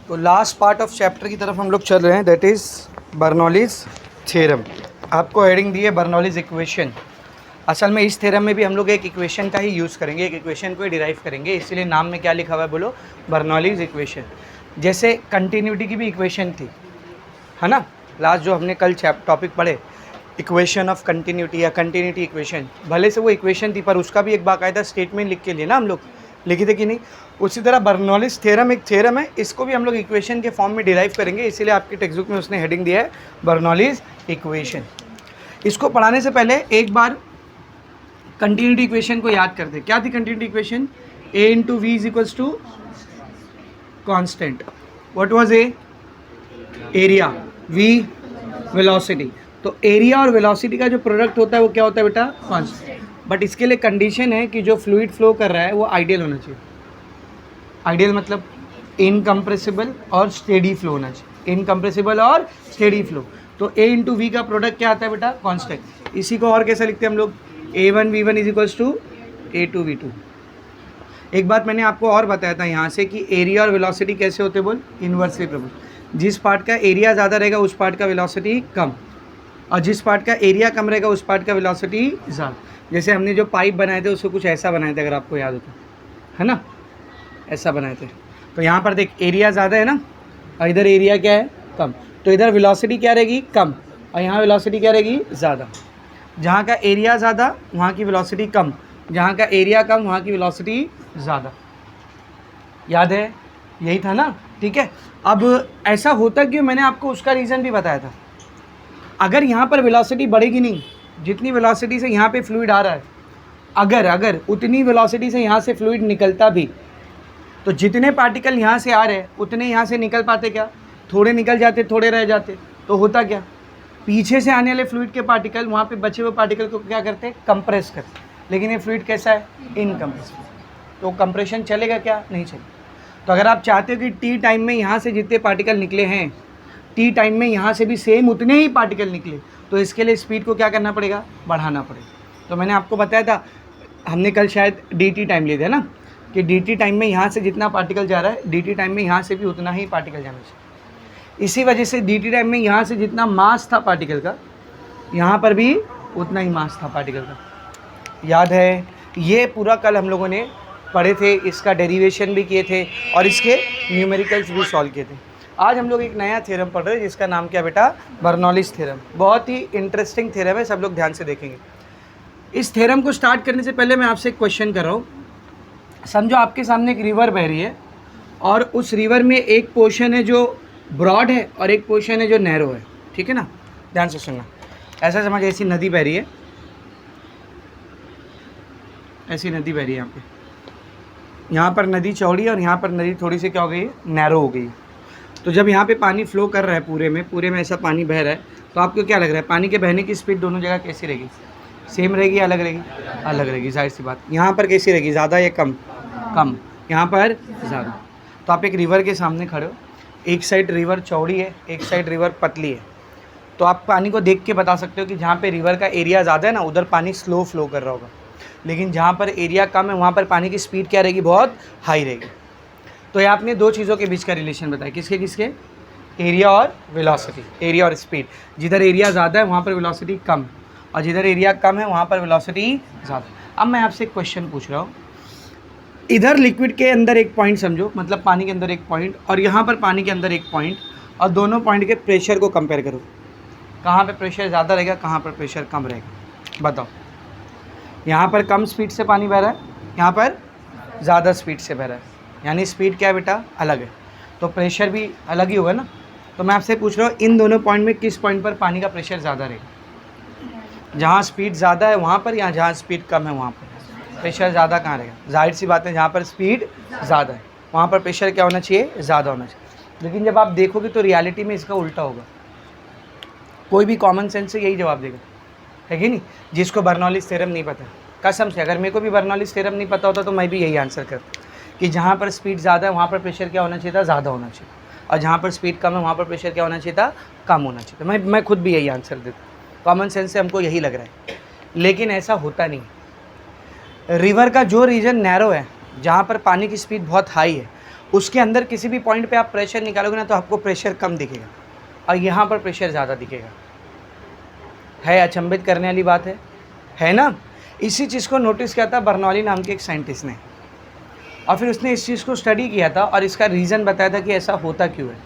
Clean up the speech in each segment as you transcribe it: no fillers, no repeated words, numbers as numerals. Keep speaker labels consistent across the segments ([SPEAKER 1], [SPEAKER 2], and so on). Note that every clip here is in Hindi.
[SPEAKER 1] तो लास्ट पार्ट ऑफ चैप्टर की तरफ हम लोग चल रहे हैं, दैट इज़ बर्नौलीज थ्योरम। आपको हेडिंग दी है बर्नौलीज इक्वेशन। असल में इस थ्योरम में भी हम लोग एक इक्वेशन का ही यूज़ करेंगे, एक इक्वेशन को ही डिराइव करेंगे, इसीलिए नाम में क्या लिखा हुआ है बोलो, बर्नौलीज इक्वेशन। जैसे कंटिन्यूटी की भी इक्वेशन थी, है ना, लास्ट जो हमने कल टॉपिक पढ़े इक्वेशन ऑफ कंटिन्यूटी या कंटिन्यूटी इक्वेशन, भले से वो इक्वेशन थी पर उसका भी एक बाकायदा स्टेटमेंट लिख के लिए ना हम लोग लिखे थे कि नहीं। उसी तरह बर्नौलीज थ्योरम एक थ्योरम है, इसको भी हम लोग इक्वेशन के फॉर्म में डिराइव करेंगे, इसीलिए आपकी टेक्स्ट बुक में उसने हेडिंग दिया है बर्नौलीज इक्वेशन। इसको पढ़ाने से पहले एक बार कंटिन्यूटी इक्वेशन को याद करते। क्या थी continuity equation? a into V is equals to constant. What was A? Area, V velocity. तो एरिया और वेलोसिटी का जो प्रोडक्ट होता है वो क्या होता है बेटा? कांस्टेंट। बट इसके लिए कंडीशन है कि जो फ्लूइड फ्लो कर रहा है वो आइडियल होना चाहिए। आइडियल मतलब इनकम्प्रेसिबल और स्टेडी फ्लो होना चाहिए, इनकम्प्रेसिबल और स्टेडी फ्लो। तो a इंटू वी का प्रोडक्ट क्या आता है बेटा? कांस्टेंट। इसी को और कैसे लिखते हैं हम लोग? a1 v1 is equals to a2 v2। एक बात मैंने आपको और बताया था यहाँ से कि एरिया और वेलोसिटी कैसे होते बोल? Inversely proportional. जिस पार्ट का एरिया ज़्यादा रहेगा उस पार्ट का वेलोसिटी कम, और जिस पार्ट का एरिया कम रहेगा उस पार्ट का वेलोसिटी ज़्यादा। जैसे हमने जो पाइप बनाए थे उसको कुछ ऐसा बनाए थे, अगर आपको याद हो तो, है ना, ऐसा बनाए थे। तो यहाँ पर देख एरिया ज़्यादा है ना, और इधर एरिया क्या है? कम। तो इधर वेलोसिटी क्या रहेगी? कम, और यहाँ वेलोसिटी क्या रहेगी? ज़्यादा। जहाँ का एरिया ज़्यादा वहाँ की वेलोसिटी कम, जहाँ का एरिया कम वहाँ की वेलोसिटी ज़्यादा। याद है? यही था ना, ठीक है। अब ऐसा होता क्यों, मैंने आपको उसका रीज़न भी बताया था। अगर यहाँ पर वेलोसिटी बढ़ेगी नहीं, जितनी वेलोसिटी से यहाँ पे फ्लूइड आ रहा है, अगर उतनी वेलोसिटी से यहाँ से फ्लूइड निकलता भी, तो जितने पार्टिकल यहाँ से आ रहे हैं उतने यहाँ से निकल पाते क्या? थोड़े निकल जाते, थोड़े रह जाते। तो होता क्या, पीछे से आने वाले फ्लूइड के पार्टिकल वहाँ पे बचे हुए पार्टिकल को क्या करते? कंप्रेस करते। लेकिन ये फ्लूइड कैसा है? इनकम्प्रेसिबल। तो कंप्रेशन चलेगा क्या? नहीं चलेगा। तो अगर आप चाहते हो कि टी टाइम में यहाँ से जितने पार्टिकल निकले हैं, टी टाइम में यहाँ से भी सेम उतने ही पार्टिकल निकले, तो इसके लिए स्पीड को क्या करना पड़ेगा? बढ़ाना पड़ेगा। तो मैंने आपको बताया था, हमने कल शायद dt टाइम लिए थे ना, कि dt टाइम में यहाँ से जितना पार्टिकल जा रहा है dt टाइम में यहाँ से भी उतना ही पार्टिकल जाना चाहिए। इसी वजह से dt टाइम में यहाँ से जितना मास था पार्टिकल का, यहाँ पर भी उतना ही मास था पार्टिकल का। याद है? ये पूरा कल हम लोगों ने पढ़े थे, इसका डेरिवेशन भी किए थे और इसके न्यूमेरिकल्स भी सॉल्व किए थे। आज हम लोग एक नया थ्योरम पढ़ रहे हैं जिसका नाम क्या बेटा? Bernoulli's theorem. बहुत ही इंटरेस्टिंग थ्योरम है, सब लोग ध्यान से देखेंगे। इस थ्योरम को स्टार्ट करने से पहले मैं आपसे एक क्वेश्चन कर रहा हूँ। समझो आपके सामने एक रिवर बह रही है और उस रिवर में एक पोर्शन है जो ब्रॉड है और एक पोर्शन है जो नैरो है, ठीक है ना, ध्यान से सुनना। ऐसा समझ, ऐसी नदी बह रही है, ऐसी नदी बह रही है। यहाँ पर नदी चौड़ी है और यहाँ पर नदी थोड़ी सी क्या हो गई है? नैरो हो गई है। तो जब यहाँ पे पानी फ्लो कर रहा है, पूरे में ऐसा पानी बह रहा है, तो आपको क्या लग रहा है पानी के बहने की स्पीड दोनों जगह कैसी रहेगी? सेम रहेगी, अलग रहेगी? अलग रहेगी, जाहिर सी बात। यहाँ पर कैसी रहेगी? ज़्यादा या कम? कम। यहाँ पर ज़्यादा। तो आप एक रिवर के सामने खड़े हो, एक साइड रिवर चौड़ी है, एक साइड रिवर पतली है। तो आप पानी को देख के बता सकते हो कि जहाँ पर रिवर का एरिया ज़्यादा है ना, उधर पानी स्लो फ्लो कर रहा होगा, लेकिन जहाँ पर एरिया कम है वहाँ पर पानी की स्पीड क्या रहेगी? बहुत हाई रहेगी। तो ये आपने दो चीज़ों के बीच का रिलेशन बताया, किसके किसके? एरिया और वेलोसिटी, एरिया और स्पीड। जिधर एरिया ज़्यादा है वहाँ पर वेलोसिटी कम, और जिधर एरिया कम है वहाँ पर वेलोसिटी ज़्यादा। अब मैं आपसे एक क्वेश्चन पूछ रहा हूँ, इधर लिक्विड के अंदर एक पॉइंट समझो, मतलब पानी के अंदर एक पॉइंट, और यहाँ पर पानी के अंदर एक पॉइंट, और दोनों पॉइंट के प्रेशर को कंपेयर करो। कहाँ पर प्रेशर ज़्यादा रहेगा, कहाँ पर प्रेशर कम रहेगा? बताओ। यहाँ पर कम स्पीड से पानी बह रहा है, यहाँ पर ज़्यादा स्पीड से बह रहा है, यानी स्पीड क्या है बेटा? अलग है, तो प्रेशर भी अलग ही होगा ना। तो मैं आपसे पूछ रहा हूँ, इन दोनों पॉइंट में किस पॉइंट पर पानी का प्रेशर ज़्यादा रहेगा? जहाँ स्पीड ज़्यादा है वहाँ पर, या जहाँ स्पीड कम है वहाँ पर? प्रेशर ज़्यादा कहाँ रहेगा? जाहिर सी बात है, जहाँ पर स्पीड ज़्यादा है वहाँ पर प्रेशर क्या होना चाहिए? ज़्यादा होना चाहिए। लेकिन जब आप देखोगे तो रियलिटी में इसका उल्टा होगा। कोई भी कॉमन सेंस से यही जवाब देगा, है कि नहीं? जिसको बर्नौलीज थ्योरम नहीं पता, कसम से अगर मेरे को भी बर्नौलीज थ्योरम नहीं पता होता तो मैं भी यही आंसर करता कि जहाँ पर स्पीड ज़्यादा है वहाँ पर प्रेशर क्या होना चाहिए था? ज़्यादा होना चाहिए, और जहाँ पर स्पीड कम है वहाँ पर प्रेशर क्या होना चाहिए था? कम होना चाहिए था। मैं खुद भी यही आंसर देता, कॉमन सेंस से हमको यही लग रहा है, लेकिन ऐसा होता नहीं। रिवर का जो रीजन नैरो है, जहाँ पर पानी की स्पीड बहुत हाई है, उसके अंदर किसी भी पॉइंट पे आप प्रेशर निकालोगे ना तो आपको प्रेशर कम दिखेगा और यहाँ पर प्रेशर ज़्यादा दिखेगा। है अचंभित करने वाली बात है ना। इसी चीज़ को नोटिस किया था बर्नौली नाम के एक साइंटिस्ट ने, और फिर उसने इस चीज़ को स्टडी किया था और इसका रीज़न बताया था कि ऐसा होता क्यों है।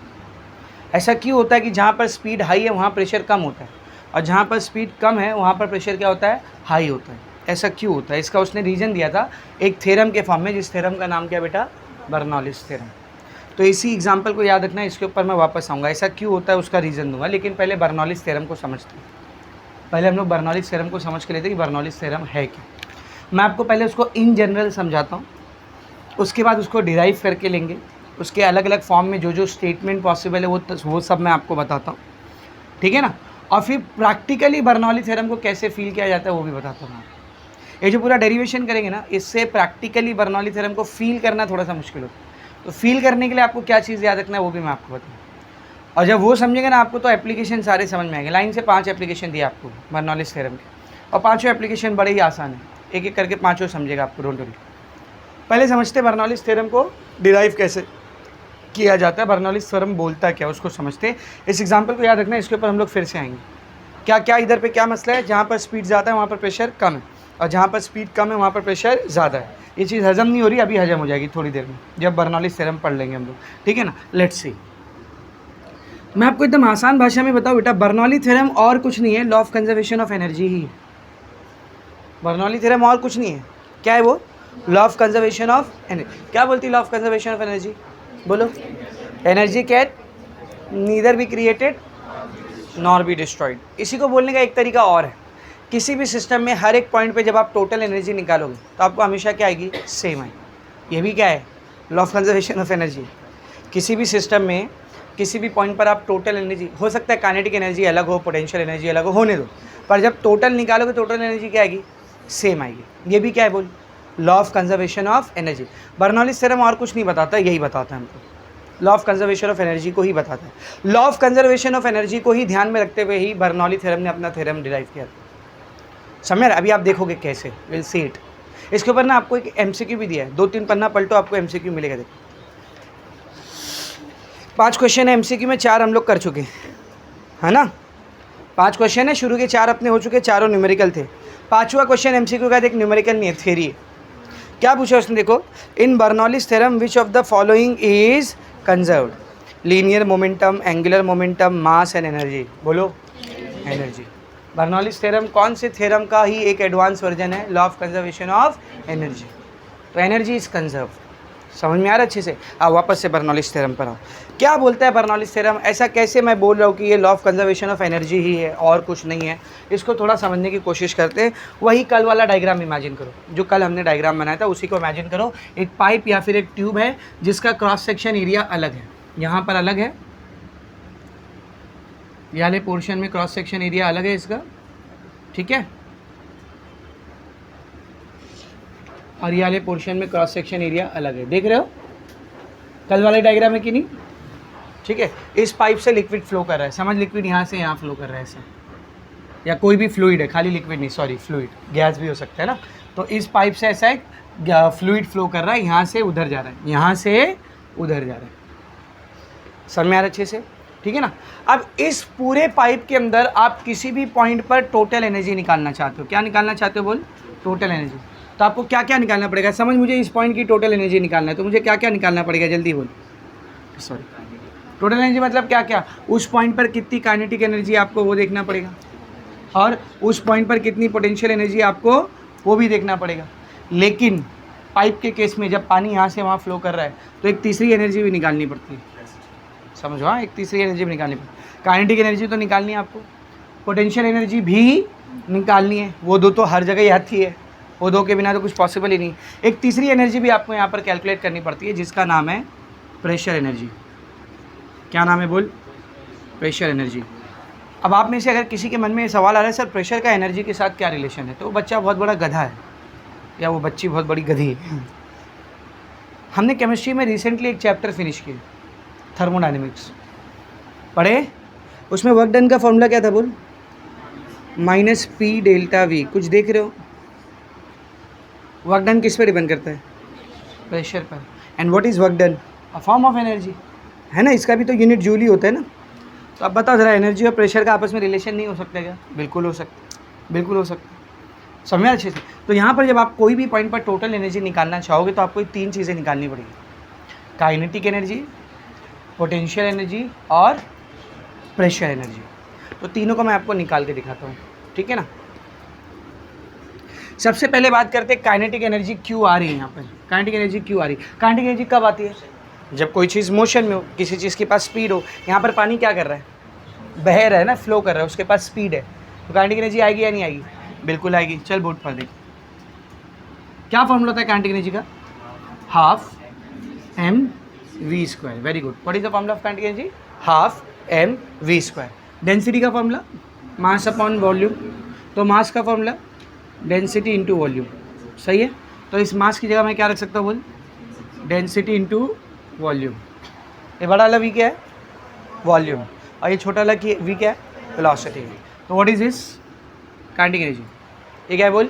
[SPEAKER 1] ऐसा क्यों होता है कि जहाँ पर स्पीड हाई है वहाँ प्रेशर कम होता है, और जहाँ पर स्पीड कम है वहाँ पर प्रेशर क्या होता है, हाई होता है। ऐसा क्यों होता है, इसका उसने रीज़न दिया था एक थ्योरम के फॉर्म में, जिस थ्योरम का नाम क्या बेटा, बर्नौलीज़ थ्योरम। तो इसी एग्जाम्पल को याद रखना, इसके ऊपर मैं वापस आऊँगा, ऐसा क्यों होता है उसका रीज़न दूंगा। लेकिन पहले बर्नौलीज़ थ्योरम को समझते हैं। पहले हम लोग बर्नौलीज़ थ्योरम को समझ के लेते हैं कि बर्नौलीज़ थ्योरम है क्या। मैं आपको पहले उसको इन जनरल समझाता हूँ, उसके बाद उसको डिराइव करके लेंगे, उसके अलग अलग फॉर्म में जो जो स्टेटमेंट पॉसिबल है वो सब मैं आपको बताता हूँ, ठीक है ना। और फिर प्रैक्टिकली बर्नौली थ्योरम को कैसे फील किया जाता है वो भी बताता हूँ। ये जो पूरा डेरिवेशन करेंगे ना, इससे प्रैक्टिकली बर्नौली थ्योरम को फील करना थोड़ा सा मुश्किल होता है। तो फील करने के लिए आपको क्या चीज़ याद रखना है वो भी मैं आपको बताऊँ, और जब वो समझेंगे ना आपको तो एप्लीकेशन सारे समझ में आएंगे। लाइन से 5 एप्लीकेशन दिए आपको बर्नौलीज़ थ्योरम के, और पाँचों एप्लीकेशन बड़े ही आसान है, एक एक करके पाँचों समझेगा आपको, डोंट वरी। पहले समझते बर्नौलीज़ थ्योरम को डिराइव कैसे किया जाता है, बर्नौलीज़ थ्योरम बोलता क्या उसको समझते। इस एग्जाम्पल को याद रखना, इसके ऊपर हम लोग फिर से आएंगे। क्या क्या इधर पे क्या मसला है, जहाँ पर स्पीड ज़्यादा है वहाँ पर प्रेशर कम है, और जहाँ पर स्पीड कम है वहाँ पर प्रेशर ज़्यादा है। ये चीज़ हजम नहीं हो रही, अभी हजम हो जाएगी थोड़ी देर में, जब बर्नौलीज़ थ्योरम पढ़ लेंगे हम लोग, ठीक है ना। लेट्स सी, मैं आपको एकदम आसान भाषा में बताऊँ बेटा, बर्नौली थ्योरम और कुछ नहीं है, law of conservation of energy ही है। बर्नौली थ्योरम और कुछ नहीं है, क्या है वो, law of conservation of energy. क्या बोलती है law of conservation of energy, बोलो। Energy can neither be created nor be destroyed. इसी को बोलने का एक तरीका और है, किसी भी सिस्टम में हर एक पॉइंट पे जब आप टोटल एनर्जी निकालोगे तो आपको हमेशा क्या आएगी, सेम आएगी। ये भी क्या है, law of conservation of energy. किसी भी सिस्टम में किसी भी पॉइंट पर आप टोटल एनर्जी, हो सकता है काइनेटिक एनर्जी अलग हो, पोटेंशियल एनर्जी अलग हो, होने दो, पर जब टोटल निकालोगे टोटल एनर्जी क्या आएगी, सेम आएगी। ये भी क्या है, बोल, law of conservation of energy. Bernoulli's theorem और कुछ नहीं बताता, यही बताता है हमको, law of conservation of energy को ही बताता है। Law of conservation of energy को ही ध्यान में रखते हुए ही बर्नौली थ्योरम ने अपना थ्योरम डिराइव किया। समझ रहे, अभी आप देखोगे कैसे, विल सी इट। इसके ऊपर ना आपको एक एमसीक्यू भी दिया है, 2-3 पन्ना पलटो आपको एमसीक्यू मिलेगा। देखो 5 क्वेश्चन है एमसीक्यू में, 4 हम लोग कर चुके है ना। 5 क्वेश्चन है, शुरू के 4 अपने हो चुके, चारों न्यूमेरिकल थे। 5वां क्वेश्चन एमसीक्यू का एक न्यूमेरिकल नहीं है, थ्योरी है। क्या पूछा उसने, देखो, in Bernoulli's theorem which of the following is conserved, linear momentum, angular momentum, mass and energy. बोलो, एनर्जी। बर्नौलीज़ थ्योरम कौन से थ्योरम का ही एक एडवांस वर्जन है, law of conservation of energy. तो एनर्जी इज कंजर्व। समझ में आ रहा अच्छे से। आप वापस से बर्नौलीज़ थ्योरम पर आओ, क्या बोलता है बर्नौलीज़ थ्योरम। ऐसा कैसे मैं बोल रहा हूँ कि ये law of conservation of energy ही है और कुछ नहीं है, इसको थोड़ा समझने की कोशिश करते हैं। वही कल वाला डायग्राम इमेजिन करो, जो कल हमने डायग्राम बनाया था उसी को इमेजिन करो। एक पाइप या फिर एक ट्यूब है जिसका क्रॉस सेक्शन एरिया अलग है, यहाँ पर अलग है, ये वाले पोर्शन में क्रॉस सेक्शन एरिया अलग है इसका, ठीक है, और ये वाले पोर्शन में क्रॉस सेक्शन एरिया अलग है। देख रहे हो कल वाले डायग्राम है कि नहीं, ठीक है। इस पाइप से लिक्विड फ्लो कर रहा है, समझ, लिक्विड यहाँ से यहाँ फ्लो कर रहा है ऐसा, या कोई भी फ्लूइड है, खाली लिक्विड नहीं, सॉरी फ्लूइड, गैस भी हो सकता है ना। तो इस पाइप से ऐसा एक फ्लूइड फ्लो कर रहा है, यहाँ से उधर जा रहा है, यहाँ से उधर जा रहा है। समझ में आ रहा अच्छे से, ठीक है ना। अब इस पूरे पाइप के अंदर आप किसी भी पॉइंट पर टोटल एनर्जी निकालना चाहते हो, क्या निकालना चाहते हो, बोल, टोटल एनर्जी। तो आपको क्या क्या निकालना पड़ेगा, समझ, मुझे इस पॉइंट की टोटल एनर्जी निकालना है, तो मुझे क्या क्या निकालना पड़ेगा, जल्दी बोल। सॉरी, टोटल एनर्जी मतलब क्या क्या, उस पॉइंट पर कितनी काइनेटिक एनर्जी आपको वो देखना पड़ेगा, और उस पॉइंट पर कितनी पोटेंशियल एनर्जी आपको वो भी देखना पड़ेगा। लेकिन पाइप के केस में जब पानी यहाँ से वहाँ फ्लो कर रहा है तो एक तीसरी एनर्जी भी निकालनी पड़ती है, समझो। हाँ, एक तीसरी एनर्जी भी निकालनी पड़ती है। काइनेटिक एनर्जी तो निकालनी है आपको, पोटेंशियल एनर्जी भी निकालनी है, वो दो तो हर जगह आती है, वो दो के बिना तो कुछ पॉसिबल ही नहीं। एक तीसरी एनर्जी भी आपको यहाँ पर कैलकुलेट करनी पड़ती है, जिसका नाम है प्रेशर एनर्जी। क्या नाम है, बोल, प्रेशर एनर्जी। अब आप में से अगर किसी के मन में ये सवाल आ रहा है, सर प्रेशर का एनर्जी के साथ क्या रिलेशन है, तो वो बच्चा बहुत बड़ा गधा है या वो बच्ची बहुत बड़ी गधी है। हमने केमिस्ट्री में रिसेंटली एक चैप्टर फिनिश किया, थर्मोडायनेमिक्स पढ़े, उसमें वर्क डन का फॉर्मूला क्या था, बोल, -P डेल्टा V। कुछ देख रहे हो, वर्क डन किस पे डिपेंड करता है, प्रेशर पर। And what is work done, a form of energy, है ना, इसका भी तो यूनिट जूल ही होता है ना। तो अब बताओ ज़रा, एनर्जी और प्रेशर का आपस में रिलेशन नहीं हो सकता क्या? बिल्कुल हो सकता, बिल्कुल हो सकता, समझ अच्छे से। तो यहाँ पर जब आप कोई भी पॉइंट पर टोटल एनर्जी निकालना चाहोगे तो आपको 3 चीज़ें निकालनी पड़ेगी, काइनेटिक एनर्जी, पोटेंशियल एनर्जी और प्रेशर एनर्जी। तो तीनों को मैं आपको निकाल के दिखाता हूँ, ठीक है ना। सबसे पहले बात करते हैं काइनेटिक एनर्जी क्यों आ रही है यहाँ पर। काइनेटिक एनर्जी क्यों आ रही है? काइनेटिक एनर्जी कब आती है? जब कोई चीज़ मोशन में हो, किसी चीज़ के पास स्पीड हो। यहाँ पर पानी क्या कर रहा है? बह रहा है ना, फ्लो कर रहा है, उसके पास स्पीड है, तो काइनेटिक एनर्जी आएगी या नहीं आएगी? बिल्कुल आएगी। चल बोर्ड पर देख, क्या फॉर्मूला होता है काइनेटिक एनर्जी का? Half M V square. Very good. What is the formula of kinetic energy? Half M V square. Density का फॉर्मूला मास अपॉन वॉल्यूम, तो मास का फॉर्मूला डेंसिटी इंटू वॉल्यूम। सही है। तो इस मास की जगह मैं क्या रख सकता हूँ बोल? Density into volume. ये बड़ा वाला वी क्या है? वॉल्यूम। और ये छोटा वाला वी क्या है? वेलोसिटी। तो what is this? Kinetic energy. ये क्या है बोल?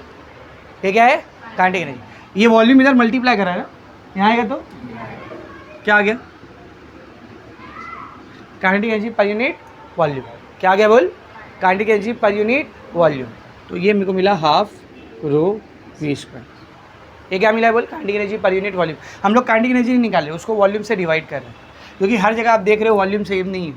[SPEAKER 1] ये क्या है? Kinetic energy. ये वॉल्यूम इधर मल्टीप्लाई कर रहा है ना, यहाँ आएगा तो क्या आ गया? Kinetic energy per unit volume. क्या आ गया बोल? Kinetic energy per unit volume. तो ये मेरे को मिला हाफ रो वी स्क्वायर। ये क्या मिला है बोल? Kinetic energy per unit volume. हम लोग काइनेटिक एनर्जी नहीं निकाले, उसको वॉल्यूम से डिवाइड कर रहे हैं, क्योंकि हर जगह आप देख रहे हो वॉल्यूम सेम नहीं है,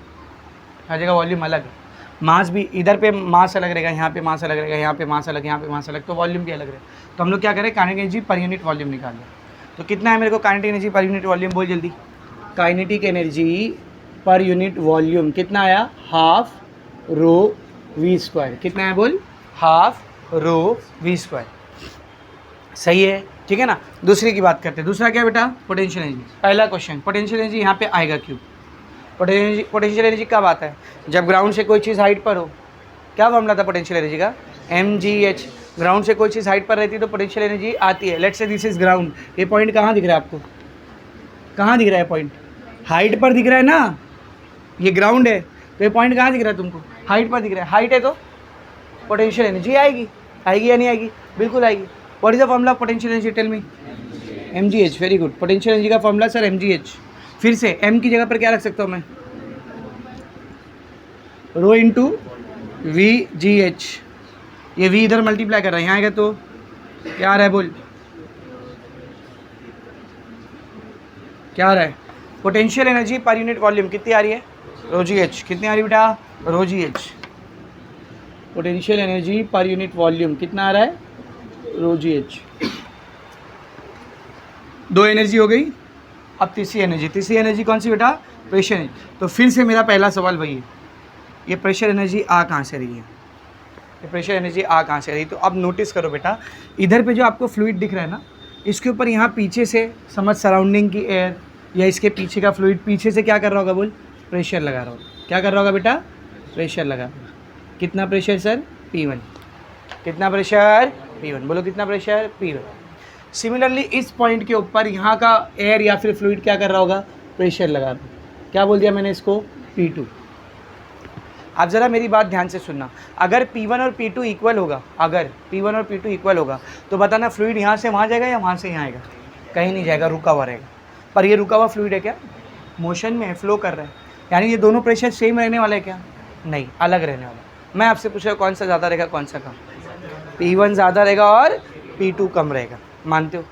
[SPEAKER 1] हर जगह वॉल्यूम अलग है। मास भी इधर पे मास अलग रहेगा, यहाँ पे मास अलग रहेगा, यहाँ पे मास अलग, यहाँ पे मास अलग, तो वॉल्यूम भी अलग रहेगा। तो हम लोग क्या करें? Kinetic energy per unit volume निकाल लें। तो कितना है मेरे को kinetic energy per unit volume? बोल जल्दी। Kinetic energy per unit volume कितना आया? Half rho V square. कितना है बोल? Half rho V square. सही है, ठीक है ना। दूसरे की बात करते हैं। दूसरा क्या बेटा? Potential energy. पहला क्वेश्चन, पोटेंशियल एनर्जी यहाँ पे आएगा क्यों? पोटेंशियल एनर्जी कब आता है? जब ग्राउंड से कोई चीज़ हाइट पर हो। क्या फॉर्मूला था पोटेंशियल एनर्जी का? mgh। ग्राउंड से कोई चीज़ हाइट पर रहती है तो पोटेंशियल एनर्जी आती है। Let's say this is ground. ये पॉइंट कहाँ दिख रहा है आपको? कहाँ दिख रहा है पॉइंट? हाइट पर दिख रहा है ना, ये ग्राउंड है, तो ये पॉइंट कहाँ दिख रहा है तुमको? हाइट पर दिख रहा है। हाइट है तो पोटेंशियल एनर्जी आएगी। आएगी या नहीं आएगी? बिल्कुल आएगी। What is the formula of potential energy? Tell me. mgh। Very good. Potential energy का फॉर्मूला सर mgh। फिर से m की जगह पर क्या रख सकता हूँ मैं? Rho into we ji H. ये v इधर मल्टीप्लाई कर रहा है, यहाँ आएगा तो क्या आ रहा है बोल? क्या आ रहा है? Potential energy per unit volume कितनी आ रही है? रो जी एच। कितनी आ रही है बेटा? रो जी h. Potential energy per unit volume कितना आ रहा है? रो जी एच। दो एनर्जी हो गई, अब तीसरी एनर्जी। तीसरी एनर्जी कौन सी बेटा? Pressure energy. तो फिर से मेरा पहला सवाल वही है, ये प्रेशर एनर्जी आ कहाँ से रही है? ये प्रेशर एनर्जी आ कहाँ से रही है? तो अब नोटिस करो बेटा, इधर पे जो आपको फ्लूइड दिख रहा है ना, इसके ऊपर यहाँ पीछे से समझ सराउंडिंग की एयर या इसके पीछे का फ्लूइड पीछे से क्या कर रहा होगा बोल? प्रेशर लगा रहा होगा। क्या कर रहा होगा बेटा? प्रेशर लगा रहा होगा। कितना प्रेशर सर? P1। कितना प्रेशर? P1। बोलो कितना प्रेशर? P1। सिमिलरली इस पॉइंट के ऊपर यहाँ का एयर या फिर फ्लूइड क्या कर रहा होगा? प्रेशर लगा रहा होगा। क्या बोल दिया मैंने इसको? P2। आप ज़रा मेरी बात ध्यान से सुनना, अगर P1 और P2 इक्वल होगा, अगर P1 और P2 इक्वल होगा तो बताना फ्लूइड यहाँ से वहाँ जाएगा या वहाँ से यहाँ आएगा? कहीं नहीं जाएगा, रुका हुआ रहेगा। पर ये रुका हुआ फ्लूइड है क्या? मोशन में है, फ्लो कर रहा है, यानी ये दोनों प्रेशर सेम रहने वाला है क्या? नहीं, अलग रहने वाला। मैं आपसे पूछ रहा कौन सा ज़्यादा रहेगा कौन सा कम? P1 ज़्यादा रहेगा और P2 कम रहेगा। मानते हो?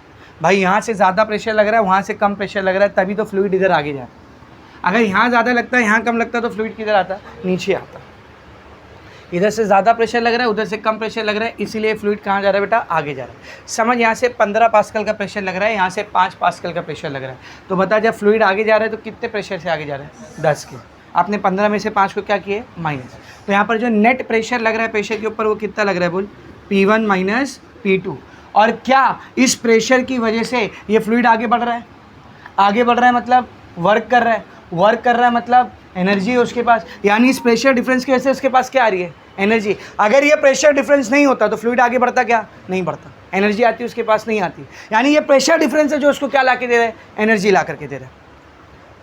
[SPEAKER 1] भाई यहाँ से ज़्यादा प्रेशर लग रहा है, वहाँ से कम प्रेशर लग रहा है, तभी तो फ्लूइड इधर आगे जा रहा है। अगर यहाँ ज़्यादा लगता है यहाँ कम लगता है तो फ्लूइड किधर आता? नीचे आता। इधर से ज़्यादा प्रेशर लग रहा है, उधर से कम प्रेशर लग रहा है, इसीलिए फ्लूइड कहाँ जा रहा है बेटा? आगे जा रहा है। समझ, यहाँ से 15 पास्कल का प्रेशर लग रहा है, यहाँ से 5 पास्कल का प्रेशर लग रहा है। तो बता, जब फ्लूइड आगे जा रहा है तो कितने प्रेशर से आगे जा रहा है? 10 के। आपने 15 में से 5 को क्या किए? माइनस। तो यहाँ पर जो नेट प्रेशर लग रहा है प्रेशर के ऊपर, वो कितना लग रहा है बोल? P1 minus P2। और क्या इस प्रेशर की वजह से ये फ्लूइड आगे बढ़ रहा है? आगे बढ़ रहा है मतलब वर्क कर रहा है, वर्क कर रहा है मतलब एनर्जी है उसके पास, यानी इस प्रेशर डिफरेंस की वजह से उसके पास क्या आ रही है? एनर्जी। अगर ये प्रेशर डिफरेंस नहीं होता तो फ्लूइड आगे बढ़ता क्या? नहीं बढ़ता। एनर्जी आती उसके पास नहीं आती, यानी ये प्रेशर डिफरेंस है जो उसको क्या ला के दे रहा है? एनर्जी ला करके दे रहा है।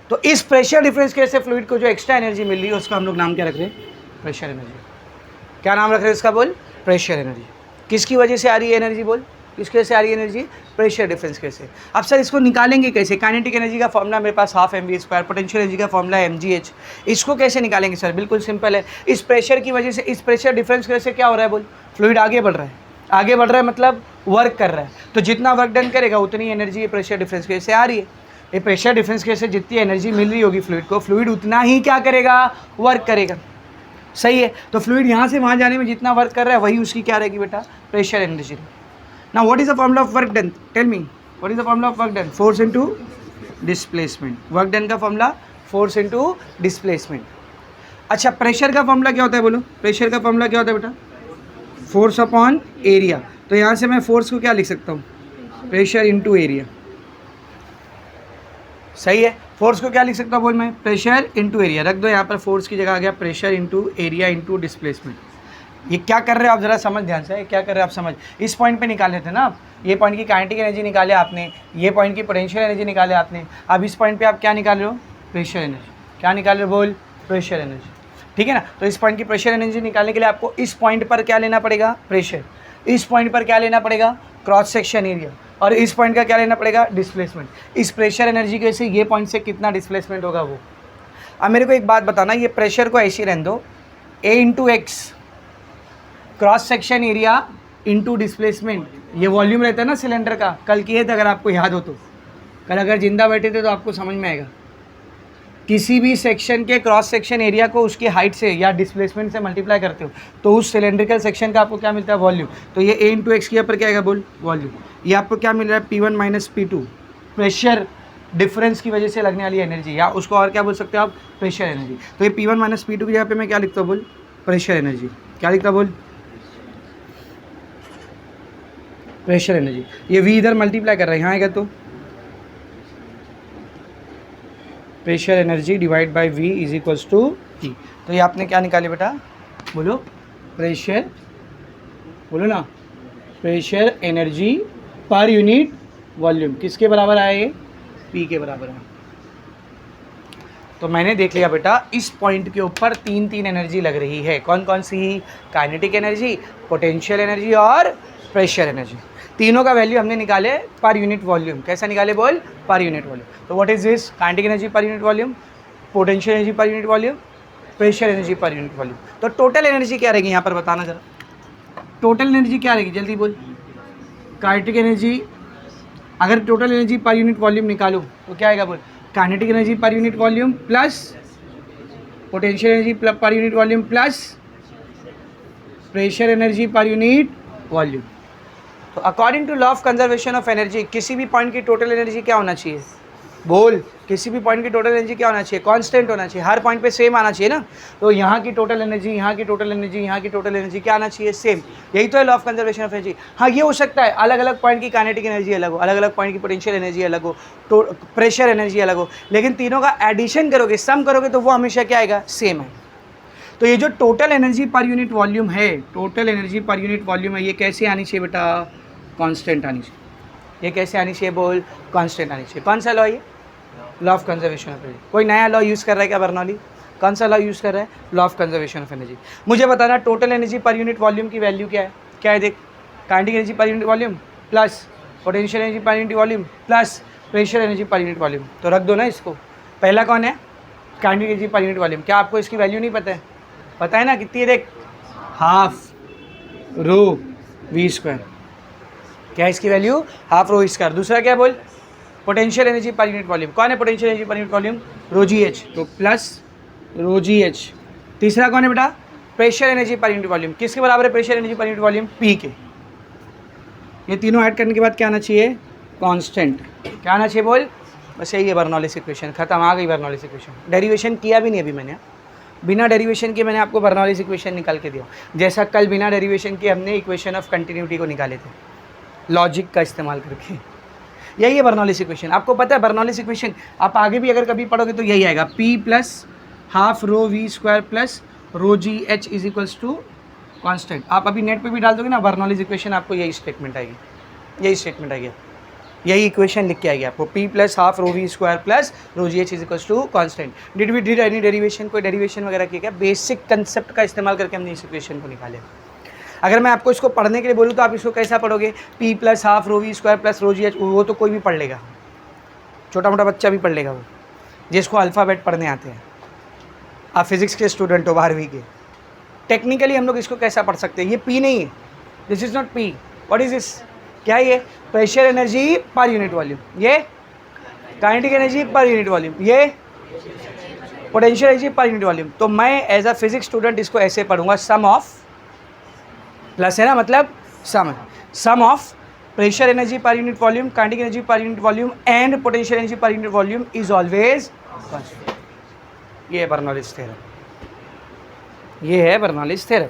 [SPEAKER 1] तो इस प्रेशर डिफरेंस की वजह से फ्लूइड को जो एक्स्ट्रा एनर्जी मिल रही है उसका हम लोग नाम क्या रख रहे हैं? Pressure energy. क्या नाम रख रहे हैं इसका बोल? Pressure energy. किसकी वजह से आ रही है एनर्जी बोल? किसके वजह से आ रही है एनर्जी? प्रेशर डिफरेंस के से। अब सर इसको निकालेंगे कैसे? काइनेटिक एनर्जी का फॉर्मूला मेरे पास हाफ mv², पोटेंशियल एनर्जी का फॉर्मूला mgh। इसको कैसे निकालेंगे सर? बिल्कुल सिंपल है, इस प्रेशर की वजह से, इस प्रेशर डिफरेंस की वजह से क्या हो रहा है बोल? फ्लूइड आगे बढ़ रहा है, आगे बढ़ रहा है मतलब वर्क कर रहा है, तो जितना वर्क डन करेगा उतनी एनर्जी ये प्रेशर डिफरेंस की वजह से आ रही है। ये प्रेशर डिफरेंस की वजह से जितनी एनर्जी मिल रही होगी फ्लूइड को, फ्लूइड उतना ही क्या करेगा? वर्क करेगा। सही है, तो फ्लूइड यहाँ से वहाँ जाने में जितना वर्क कर रहा है वही उसकी क्या रहेगी बेटा? Pressure energy. Now what is the formula of work done? Tell me what is the formula of work done? Force into displacement. Work done का फॉर्मूला फोर्स इनटू डिस्प्लेसमेंट। अच्छा, प्रेशर का फॉर्मूला क्या होता है बोलो? प्रेशर का फॉर्मूला क्या होता है बेटा? Force upon area. तो यहाँ से मैं फोर्स को क्या लिख सकता हूँ? Pressure into area. सही है, फोर्स को क्या लिख सकता हूँ बोल मैं? Pressure into area. रख दो यहाँ पर, फोर्स की जगह आ गया pressure into area into displacement. ये क्या कर रहे हो आप? जरा समझ ध्यान से, क्या कर रहे हो आप? समझ, इस पॉइंट पे निकाले थे ना आप, ये पॉइंट की काइनेटिक एनर्जी निकाले आपने, ये पॉइंट की पोटेंशियल एनर्जी निकाले आपने। अब इस पॉइंट पे आप क्या निकाल रहे हो? Pressure energy. क्या निकाल रहे हो बोल? Pressure energy. ठीक है ना? तो इस पॉइंट की प्रेशर एनर्जी निकालने के लिए आपको इस पॉइंट पर क्या लेना पड़ेगा? प्रेशर। इस पॉइंट पर क्या लेना पड़ेगा? Cross section area. और इस पॉइंट का क्या लेना पड़ेगा? डिस्प्लेसमेंट। इस प्रेशर एनर्जी की वजह से ये पॉइंट से कितना डिस्प्लेसमेंट होगा वो। अब मेरे को एक बात बताना, ये प्रेशर को ऐसे रहने दो, A into x cross section area into displacement, ये वॉल्यूम रहता है ना सिलेंडर का। कल किए थे अगर आपको याद हो तो, कल अगर जिंदा बैठे थे तो आपको समझ में आएगा। किसी भी सेक्शन के क्रॉस सेक्शन एरिया को उसकी हाइट से या डिस्प्लेसमेंट से मल्टीप्लाई करते हो तो उस सिलेंड्रिकल सेक्शन का आपको क्या मिलता है? वॉल्यूम। तो ये A इंटू एक्स के ऊपर क्या आएगा बोल? वॉल्यूम। ये आपको क्या मिल रहा है? P1 minus P2, pressure difference की वजह से लगने वाली एनर्जी, या उसको और क्या बोल सकते हो आप? Pressure energy. तो ये P1 माइनस P2 की जगह पे मैं क्या लिखता हूँ बोल? Pressure energy. क्या लिखता बोल? Pressure energy. ये V इधर मल्टीप्लाई कर रहा है, यहाँ आएगा तो pressure energy divide by V is equals to T। तो ये आपने क्या निकाले बेटा? बोलो प्रेशर, बोलो ना, pressure energy per unit volume किसके बराबर आया? ये P के बराबर है। तो मैंने देख लिया बेटा, इस पॉइंट के ऊपर तीन एनर्जी लग रही है। कौन कौन सी? काइनेटिक एनर्जी, पोटेंशियल एनर्जी और प्रेशर एनर्जी। तीनों का वैल्यू हमने निकाले पर यूनिट वॉल्यूम। कैसा निकाले बोल? Per unit volume. तो what is this? Kinetic energy per unit volume, potential energy per unit volume, pressure energy per unit volume. तो टोटल एनर्जी क्या रहेगी यहाँ पर बताना जरा? टोटल एनर्जी क्या रहेगी जल्दी बोल? काइनेटिक एनर्जी, अगर total energy per unit volume निकालो तो क्या आएगा बोल? Kinetic energy per unit volume plus potential energy per unit volume plus pressure energy per unit volume. तो according to law of conservation of energy, किसी भी पॉइंट की टोटल एनर्जी क्या होना चाहिए बोल? किसी भी पॉइंट की टोटल एनर्जी क्या होना चाहिए? कांस्टेंट होना चाहिए, हर पॉइंट पे सेम आना चाहिए ना। तो यहाँ की टोटल एनर्जी, यहाँ की टोटल एनर्जी, यहाँ की टोटल एनर्जी क्या आना चाहिए? सेम। यही तो है law of conservation of energy. हाँ, ये हो सकता है अलग अलग पॉइंट की काइनेटिक एनर्जी अलग हो, अलग अलग पॉइंट की पोटेंशियल एनर्जी अलग हो, तो प्रेशर एनर्जी अलग हो, लेकिन तीनों का एडिशन करोगे, सम करोगे तो वो हमेशा क्या आएगा? सेम है। तो ये जो total energy per unit volume है, total energy per unit volume है, ये कैसे आनी चाहिए बेटा? कांस्टेंट आनी चाहिए। ये कैसे आनी चाहिए बोल? कांस्टेंट आनी चाहिए। कौन सा लॉ? ये law of conservation of energy. कोई नया लॉ यूज़ कर रहा है क्या बर्नौली? कौन सा लॉ यूज़ कर रहा है? Law of conservation of energy. मुझे बताना total energy per unit volume की वैल्यू क्या है? क्या है देख, kinetic energy per unit volume plus potential energy per unit volume plus pressure energy per unit volume. तो रख दो ना इसको। पहला कौन है? Kinetic energy per unit volume. क्या आपको इसकी वैल्यू नहीं पता है? पता है ना कितनी है? देख, हाफ रो V²। क्या है इसकी वैल्यू? Half rho square. दूसरा क्या बोल? Potential energy per unit volume. कौन है potential energy per unit volume? Rho GH, तो प्लस रो GH। तीसरा कौन है बेटा? Pressure energy per unit volume. किसके बराबर है pressure energy per unit volume? P के। ये तीनों ऐड करने के बाद क्या आना चाहिए? कांस्टेंट। क्या आना चाहिए बोल? बस यही है बर्नौलीज इक्वेशन, खत्म, आ गई बर्नौलीज इक्वेशन। डेरिवेशन किया भी नहीं अभी मैंने, बिना डेरिवेशन के मैंने आपको बर्नौलीज इक्वेशन निकाल के दिया, जैसा कल बिना डेरिवेशन के हमने इक्वेशन ऑफ कंटिन्यूटी को निकाले थे लॉजिक का इस्तेमाल करके। यही है बर्नौलीज इक्वेशन। आपको पता है बर्नौलीज इक्वेशन आप आगे भी अगर कभी पढ़ोगे तो यही आएगा, P plus half rho V² plus rho GH is equals to constant. आप अभी नेट पे भी डाल दोगे ना बर्नौलीज इक्वेशन, आपको यही स्टेटमेंट आएगी, यही स्टेटमेंट आएगी, यही इक्वेशन लिख के आएगी आपको, P plus half rho V² plus rho GH is equals to constant. Did we did any derivation? कोई डेरिवेशन वगैरह किया क्या? बेसिक कंसेप्ट का इस्तेमाल करके हमने इस इक्वेशन को निकाले। अगर मैं आपको इसको पढ़ने के लिए बोलूँ तो आप इसको कैसा पढ़ोगे, P plus half rho V square plus rho जी एच, वो तो कोई भी पढ़ लेगा, छोटा मोटा बच्चा भी पढ़ लेगा वो, जिसको अल्फ़ाबेट पढ़ने आते हैं। आप फिजिक्स के स्टूडेंट हो 12वीं के, टेक्निकली हम लोग इसको कैसा पढ़ सकते हैं, ये P नहीं है, this is not P, what is this, क्या है ये, pressure energy per unit volume, ये kinetic energy per unit volume, ये potential energy per unit volume. तो मैं एज अ फिजिक्स स्टूडेंट इसको ऐसे पढ़ूंगा, सम ऑफ, प्लस है ना, मतलब sum of pressure energy per unit volume, kinetic energy per unit volume and potential energy per unit volume is always constant. ये है बर्नौलीज थ्योरम, ये है Bernoulli's theorem.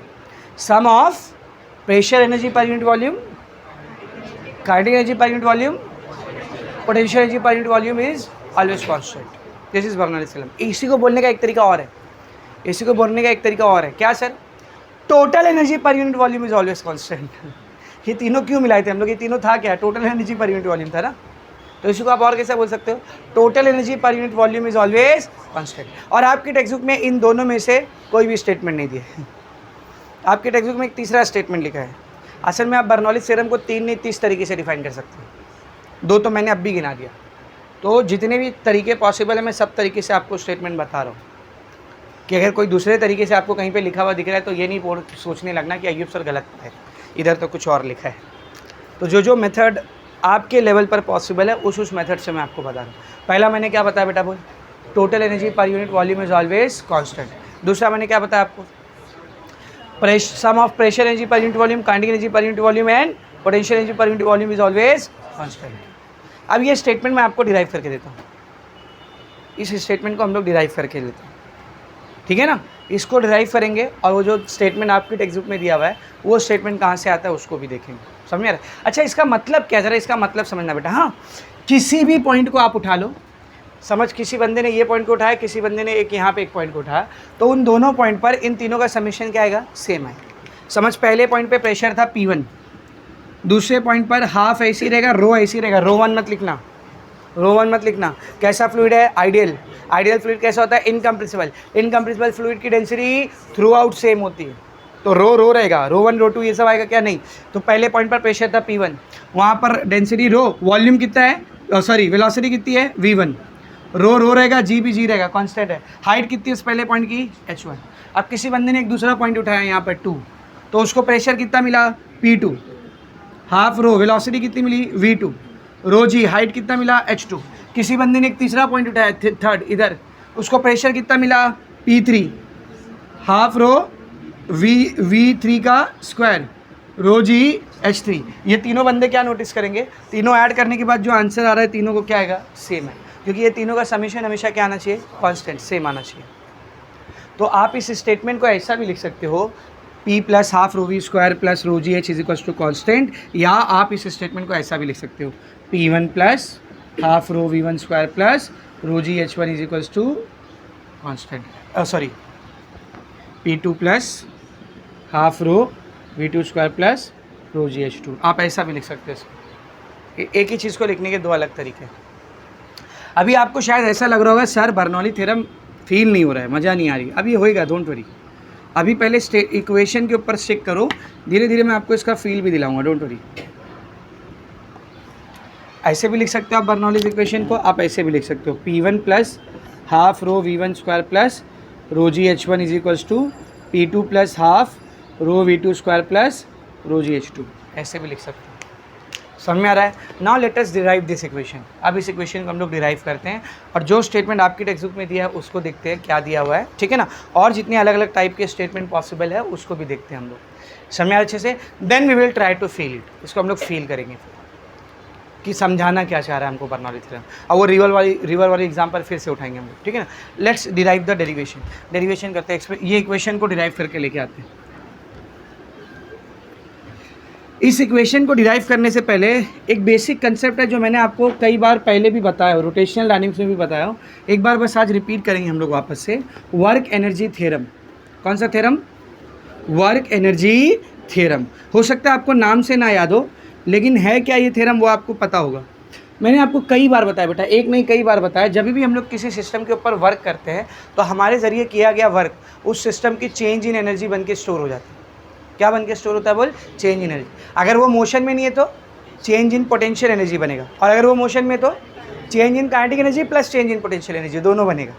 [SPEAKER 1] Sum of pressure energy per unit volume, kinetic energy per unit volume, potential energy per unit volume is always constant. This is Bernoulli's theorem. इसी को बोलने का एक तरीका और है, इसी को बोलने का एक तरीका और है, क्या sir, total energy per unit volume is always constant. ये तीनों क्यों मिलाए थे हम लोग, ये तीनों था क्या, total energy per unit volume था ना, तो इसी को आप और कैसे बोल सकते हो, total energy per unit volume is always constant. और आपकी टेक्स्ट बुक में इन दोनों में से कोई भी स्टेटमेंट नहीं दिया है, आपके टेक्स्ट बुक में एक तीसरा स्टेटमेंट लिखा है। असल में आप बर्नौलीज थ्योरम को 3 नहीं 30 तरीके से डिफाइन कर सकते हैं, 2 तो मैंने अब भी गिना दिया। तो जितने भी तरीके पॉसिबल है मैं सब तरीके से आपको स्टेटमेंट बता रहा हूँ, कि अगर कोई दूसरे तरीके से आपको कहीं पे लिखा हुआ दिख रहा है तो ये नहीं सोचने लगना कि अय्यूब सर गलत है, इधर तो कुछ और लिखा है। तो जो मेथड आपके लेवल पर पॉसिबल है उस मेथड से मैं आपको बता रहा हूँ। पहला मैंने क्या बताया बेटा, बोल, total energy per unit volume is always constant. दूसरा मैंने क्या बताया आपको, sum of pressure energy per unit volume, kinetic energy per unit volume and potential energy per unit volume is always constant. अब ये स्टेटमेंट मैं आपको डिराइव करके देता हूँ, इस स्टेटमेंट को हम लोग डिराइव करके लेते हैं, ठीक है ना, इसको डिराइव करेंगे और वो जो स्टेटमेंट आपकी टेक्स्ट बुक में दिया हुआ है वो स्टेटमेंट कहाँ से आता है उसको भी देखेंगे, समझ में आ रहा है। अच्छा, इसका मतलब क्या, जरा इसका मतलब समझना बेटा। हाँ, किसी भी पॉइंट को आप उठा लो, समझ, किसी बंदे ने ये पॉइंट को उठाया, किसी बंदे ने एक यहाँ पे एक पॉइंट को उठाया, तो उन दोनों पॉइंट पर इन तीनों का समीशन क्या आएगा, सेम आएगा। समझ, पहले पॉइंट पे प्रेशर था P1, दूसरे पॉइंट पर हाफ ऐसी रहेगा, रो ऐसी रहेगा, रो वन मत लिखना, रो वन मत लिखना। कैसा फ्लूइड है, आइडियल। आइडियल फ्लूइड कैसा होता है, इनकम्प्रेसिबल। इनकम्प्रेसिबल फ्लूइड की डेंसिटी थ्रू आउट सेम होती है, तो रो रहेगा, रो 1 रो 2 ये सब आएगा क्या, नहीं। तो पहले पॉइंट पर प्रेशर था P1, वहाँ पर डेंसिटी रो, वॉल्यूम कितना है, सॉरी वेलोसिटी कितनी है V1, रो रहेगा, जी भी जी रहेगा, कांस्टेंट है। हाइट कितनी है उस पहले पॉइंट की, h1। अब किसी बंदे ने एक दूसरा पॉइंट उठाया यहाँ पर 2, तो उसको प्रेशर कितना मिला P2, हाफ रो, वेलोसिटी कितनी मिली V2, रो जी, हाइट कितना मिला h2। किसी बंदे ने एक तीसरा पॉइंट उठाया थर्ड इधर, उसको प्रेशर कितना मिला P3, हाफ रो V3 का स्क्वायर, रो जी h3। ये तीनों बंदे क्या नोटिस करेंगे, तीनों ऐड करने के बाद जो आंसर आ रहा है तीनों को क्या आएगा, सेम है, क्योंकि ये तीनों का समीशन हमेशा क्या आना चाहिए, कांस्टेंट, सेम आना चाहिए। तो आप इस स्टेटमेंट को ऐसा भी लिख सकते हो, P plus half rho V square plus rho ji H is equal to constant, या आप इस स्टेटमेंट को ऐसा भी लिख सकते हो, P1 plus half rho V1 square plus rho G H1 is equal to constant, sorry P2 plus half rho V2 square plus rho G H2, आप ऐसा भी लिख सकते हो। एक ही चीज़ को लिखने के 2 अलग तरीके। अभी आपको शायद ऐसा लग रहा होगा सर बर्नौली थ्योरम फील नहीं हो रहा है, मज़ा नहीं आ रही, अभी होएगा, डोंट वरी। अभी पहले इक्वेशन के ऊपर स्टिक करो, धीरे धीरे मैं आपको इसका फील भी दिलाऊंगा, डोंट वरी। ऐसे भी लिख सकते हो आप बर्नौलीज इक्वेशन को, आप ऐसे भी लिख सकते हो, P1 plus half rho V1 square plus rho G H1 is equals to P2 plus half rho V2 square plus rho G H2, ऐसे भी लिख सकते हो। समझ में आ रहा है। Now let us derive this equation. अब इस इक्वेशन को हम लोग डिराइव करते हैं और जो स्टेटमेंट आपकी टेक्स्ट बुक में दिया है उसको देखते हैं क्या दिया हुआ है, ठीक है ना, और जितने अलग अलग टाइप के स्टेटमेंट पॉसिबल है उसको भी देखते हैं हम लोग। समझ में आ अच्छे से, then we will try to feel it, इसको हम लोग फील करेंगे कि समझाना क्या चाह रहा है हमको बर्नौली थ्योरम। और वो रिवर वाली एग्जाम्पल फिर से उठाएंगे हम लोग, ठीक है ना। लेट्स डिराइव द डेरिवेशन करते हैं, ये इक्वेशन को डिराइव करके लेके आते हैं। इस इक्वेशन को डिराइव करने से पहले एक बेसिक कंसेप्ट है जो मैंने आपको कई बार पहले भी बताया हो, रोटेशनल डायनेमिक्स में भी बताया हो, एक बार बस आज रिपीट करेंगे हम लोग वापस से। वर्क एनर्जी थ्योरम, कौन सा थ्योरम, वर्क एनर्जी थ्योरम। हो सकता है आपको नाम से ना याद हो, लेकिन है क्या ये थ्योरम वो आपको पता होगा। मैंने आपको कई बार बताया बेटा, एक नहीं कई बार बताया, जब भी हम लोग किसी सिस्टम के ऊपर वर्क करते हैं तो हमारे ज़रिए किया गया वर्क उस सिस्टम की चेंज इन एनर्जी बन के स्टोर हो जाती है। क्या बन के स्टोर होता है बोल, चेंज इन एनर्जी। अगर वो मोशन में नहीं है तो चेंज इन पोटेंशियल एनर्जी बनेगा, और अगर वो मोशन में तो change in kinetic energy plus change in potential energy, दोनों बनेगा।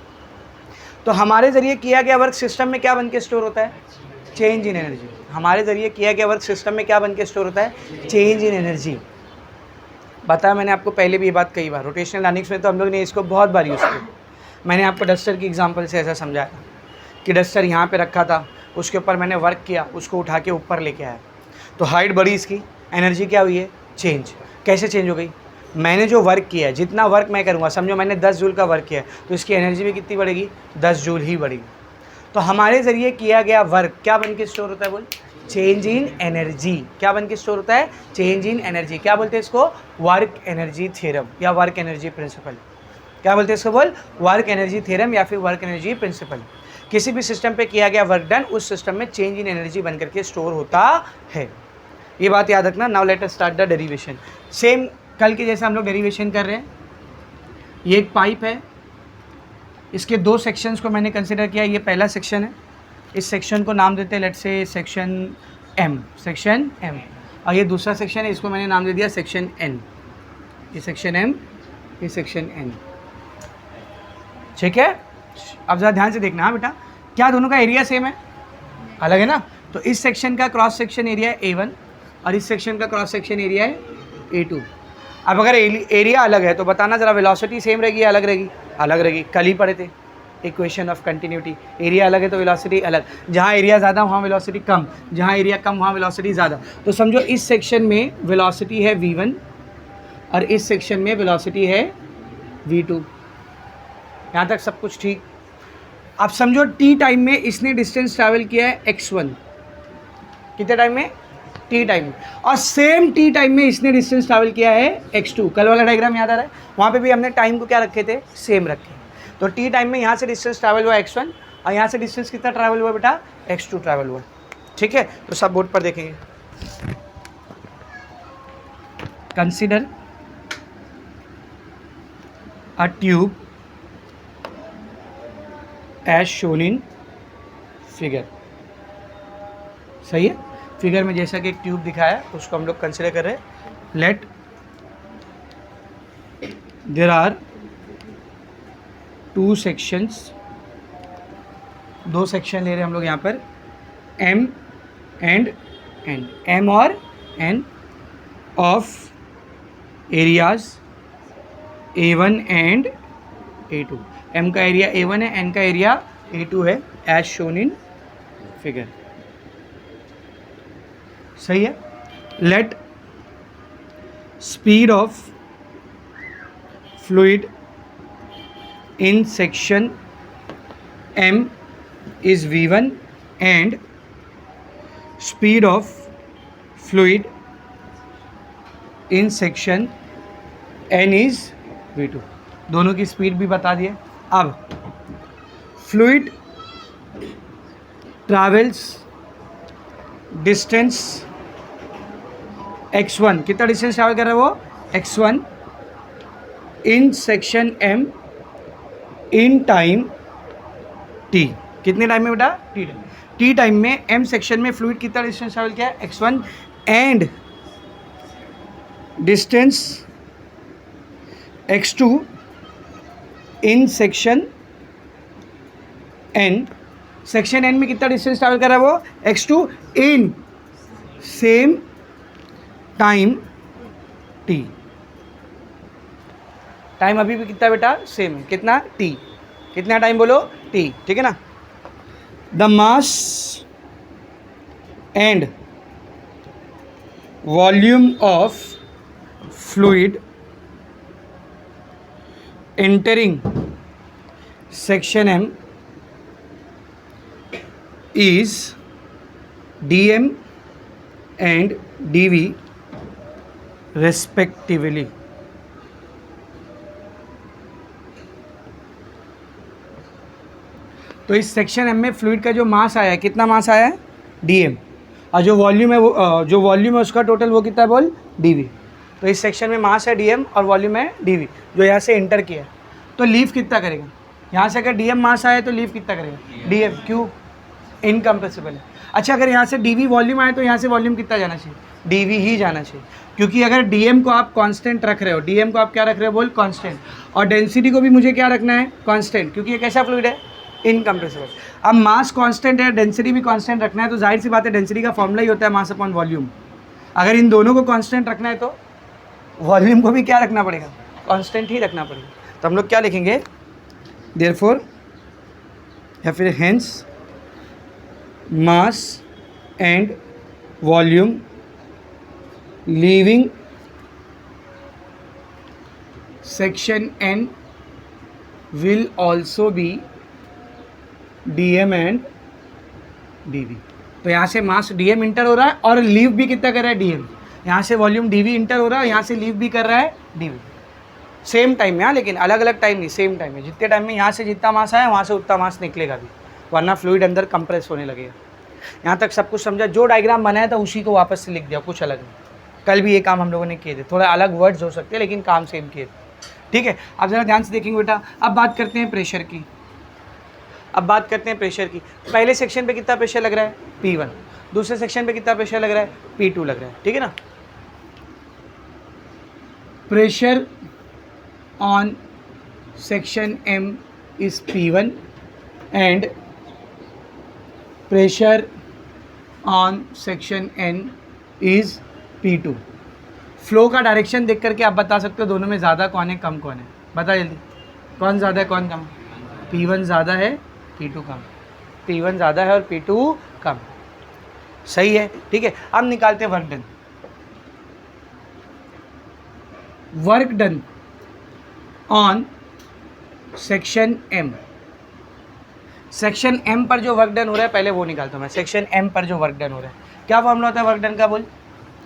[SPEAKER 1] तो हमारे ज़रिए किया गया वर्क सिस्टम में क्या बन के स्टोर होता है, चेंज इन एनर्जी। हमारे ज़रिए किया गया वर्क सिस्टम में क्या बन के स्टोर होता है, चेंज इन एनर्जी। बताया मैंने आपको पहले भी ये बात कई बार, रोटेशनल डायनामिक्स में तो हम लोग ने इसको बहुत बार यूज़ किया। मैंने आपको डस्टर की एग्जांपल से ऐसा समझाया कि डस्टर यहाँ पे रखा था, उसके ऊपर मैंने वर्क किया, उसको उठा के ऊपर लेके आया, तो हाइट बढ़ी, इसकी एनर्जी क्या हुई है, चेंज। कैसे चेंज हो गई, मैंने जो वर्क किया है, जितना वर्क मैं करूँगा, समझो मैंने 10 जूल का वर्क किया है, तो इसकी एनर्जी भी कितनी बढ़ेगी, 10 जूल ही बढ़ेगी। तो हमारे ज़रिए किया गया वर्क क्या बन के स्टोर होता है बोल, चेंज इन एनर्जी। क्या बन के स्टोर होता है, चेंज इन एनर्जी। क्या बोलते हैं इसको, वर्क एनर्जी थ्योरम या वर्क एनर्जी प्रिंसिपल। क्या बोलते हैं इसको बोल, वर्क एनर्जी थ्योरम या फिर वर्क एनर्जी प्रिंसिपल। किसी भी सिस्टम पे किया गया वर्क डन, उस सिस्टम में चेंज इन एनर्जी बन करके स्टोर होता है। ये बात याद रखना। Now let us start the derivation. Same कल के जैसे हम लोग डेरिवेशन कर रहे हैं। ये एक पाइप है, इसके 2 सेक्शंस को मैंने कंसिडर किया। ये पहला सेक्शन है, इस सेक्शन को नाम देते हैं let's say section M, section M. और ये दूसरा सेक्शन है, इसको मैंने नाम दे दिया सेक्शन एन। ये सेक्शन एम, ये सेक्शन एन, ठीक है। अब ज़रा ध्यान से देखना, हाँ बेटा, क्या दोनों का एरिया सेम है, अलग है ना। तो इस सेक्शन का क्रॉस सेक्शन एरिया है A1 और इस सेक्शन का क्रॉस सेक्शन एरिया है A2। अब अगर एरिया अलग है तो बताना ज़रा, वेलोसिटी सेम रहेगी या अलग रहेगी, अलग रहेगी। कल ही पढ़े थे इक्वेशन ऑफ कंटिन्यूटी, एरिया अलग है तो वेलोसिटी अलग। जहाँ एरिया ज़्यादा वहाँ वेलोसिटी कम, जहाँ एरिया कम वहाँ वेलोसिटी ज़्यादा। तो समझो इस सेक्शन में वेलोसिटी है V1 और इस सेक्शन में वेलोसिटी है V2। यहाँ तक सब कुछ ठीक। अब समझो t टाइम में इसने डिस्टेंस ट्रैवल किया है x1, कितने टाइम में, t टाइम में, और सेम t टाइम में इसने डिस्टेंस ट्रैवल किया है x2। कल वाला डायग्राम याद आ रहा है, वहाँ पे भी हमने टाइम को क्या रखे थे, सेम रखे। तो t टाइम में यहाँ से डिस्टेंस ट्रैवल हुआ x1 और यहाँ से डिस्टेंस कितना ट्रैवल हुआ बेटा, x2 ट्रैवल हुआ, ठीक है। तो सब बोर्ड पर देखेंगे। Consider a tube as shown in figure. सही है, फिगर में जैसा कि एक ट्यूब दिखाया उसको हम लोग कंसिडर कर रहे हैं। Let there are 2 sections, 2 section ले रहे हैं हम लोग यहाँ पर, M एंड N, M और N of areas A1 and A2। M का एरिया A1 है, N का एरिया A2 है, एज शोन इन फिगर। सही है। Let speed of fluid in section M is V1 and speed of fluid in section N is V2। दोनों की स्पीड भी बता दिए। अब फ्लूइड ट्रैवल्स डिस्टेंस x1, कितना डिस्टेंस ट्रैवल कर रहा है वो, x1 in section M in time t। कितने टाइम में बेटा, t टाइम में M सेक्शन में फ्लूइड कितना डिस्टेंस ट्रैवल किया है, x1 and distance x2 in section N। Section N में कितना डिस्टेंस ट्रैवल कर रहा है वो, x2 in same time t। Time अभी भी कितना बेटा, सेम है, कितना, t। कितना टाइम बोलो, t, ठीक है ना। The mass and volume of fluid entering section M is dm and dv respectively। तो इस सेक्शन M में फ्लूइड का जो मास आया है, कितना मास आया है, dm, और जो वॉल्यूम है वो, जो वॉल्यूम है उसका टोटल वो कितना है बोल, dv। तो इस सेक्शन में मास है dm और वॉल्यूम है dv, जो यहाँ से इंटर किया है। तो लीव कितना करेगा, यहाँ से अगर dm मास आया तो लीव कितना करेगा, dm, क्यों, इनकम्प्रेसिबल है। अच्छा, अगर यहाँ से dv वॉल्यूम आए तो यहाँ से वॉल्यूम कितना जाना चाहिए, dv ही जाना चाहिए, क्योंकि अगर dm को आप कांस्टेंट रख रहे हो, dm को आप क्या रख रहे हो बोल, कांस्टेंट, और डेंसिटी को भी मुझे क्या रखना है, कांस्टेंट, क्योंकि ये कैसा फ्लूइड है, इनकम्प्रेसिबल। अब मास कांस्टेंट है, डेंसिटी भी कांस्टेंट रखना है, तो जाहिर सी बात है डेंसिटी का फॉर्मूला ही होता है मास अपॉन वॉल्यूम। अगर इन दोनों को कांस्टेंट रखना है तो वॉल्यूम को भी क्या रखना पड़ेगा, कांस्टेंट ही रखना पड़ेगा। तो हम लोग क्या लिखेंगे, देयरफॉर या फिर hence mass and volume leaving section n will also be dm and dv। तो यहाँ से मास dm इंटर हो रहा है और लीव भी कितना कर रहा है, dm। यहाँ से वॉल्यूम dv इंटर हो रहा है, यहाँ से लीव भी कर रहा है dv। सेम टाइम में, हाँ, लेकिन अलग अलग टाइम नहीं, सेम टाइम में। जितने टाइम में यहाँ से जितना मास आया वहाँ से उतना मास निकलेगा भी, वरना फ्लूइड अंदर कंप्रेस होने लगेगा। यहाँ तक सब कुछ समझा, जो डायग्राम बनाया था उसी को वापस से लिख दिया, कुछ अलग नहीं। कल भी ये काम हम लोगों ने किए थे, थोड़ा अलग वर्ड्स हो सकते हैं लेकिन काम सेम किए थे, ठीक है। आप ज़रा ध्यान से देखेंगे बेटा। अब बात करते हैं प्रेशर की, अब बात करते हैं प्रेशर की। पहले सेक्शन पे कितना प्रेशर लग रहा है, P1, दूसरे सेक्शन पे कितना प्रेशर लग रहा है, P2 लग रहा है, ठीक है ना। Pressure on section M is P1 and pressure on section N is P2। Flow का डायरेक्शन देख करके आप बता सकते हो दोनों में ज़्यादा कौन है, कम कौन है, बता जल्दी, कौन ज़्यादा है कौन कम। P1 ज़्यादा है, P2 कम, P1 ज़्यादा है और P2 कम, सही है, ठीक है। अब निकालते हैं work done. Work done on section M, section M पर जो वर्क डन हो रहा है पहले वो निकालता हूँ मैं। सेक्शन M पर जो वर्क डन हो रहा है, क्या फॉर्मूला होता है वर्क डन का बोल,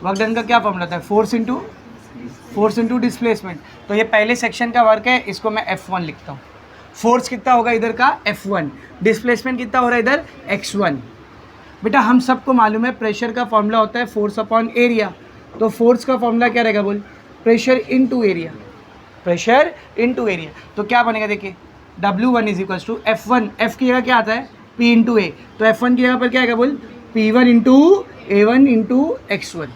[SPEAKER 1] वर्क डन का क्या फॉर्मूला होता है, फोर्स इंटू डिस्प्लेसमेंट। तो ये पहले सेक्शन का वर्क है, इसको मैं F1 लिखता हूँ। फोर्स कितना होगा इधर का, F1, डिस्प्लेसमेंट कितना हो रहा है इधर, x1। बेटा हम सबको मालूम है प्रेशर का फॉर्मूला होता है फोर्स अपॉन एरिया, तो फोर्स का फॉर्मूला क्या रहेगा बोल, pressure into area, pressure into area. तो क्या बनेगा देखिए, W1 is equals to F1, F की जगह क्या आता है, P इंटू ए, तो F1 की जगह पर क्या आएगा बोल, P1 into A1 into x1।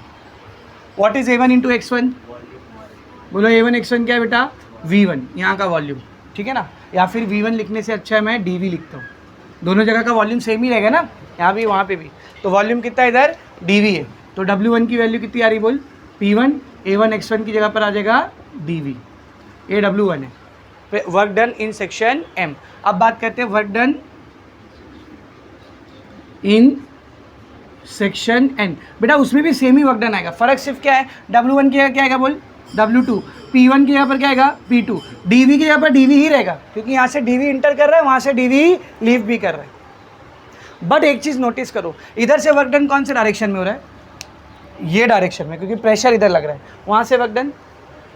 [SPEAKER 1] What is A1 into x1, बोलो A1 x1 क्या है बेटा, V1, यहाँ का वॉल्यूम, ठीक है ना। या फिर V1 लिखने से अच्छा है मैं dV लिखता हूँ, दोनों जगह का वॉल्यूम सेम ही रहेगा ना, यहाँ भी वहाँ पे भी। तो वॉल्यूम कितना इधर dV है, तो W1 की वैल्यू कितनी आ रही बोल, P1, A1 x1 की जगह पर आ जाएगा dV, ये W1 है, work done in section M। अब बात करते हैं work done in section N। बेटा उसमें भी सेम ही वर्क डन आएगा, फर्क सिर्फ क्या है, W1 की जगह क्या आएगा बोल, W2, P1 की जगह पर क्या आएगा, P2, dV की जगह पर dV ही रहेगा, क्योंकि यहाँ से dV इंटर कर रहा है, वहाँ से dV लीव भी कर रहा है। बट एक चीज़ नोटिस करो, इधर से वर्क डन कौन से डायरेक्शन में हो रहा है, ये डायरेक्शन में, क्योंकि प्रेशर इधर लग रहा है। वहाँ से वर्क डन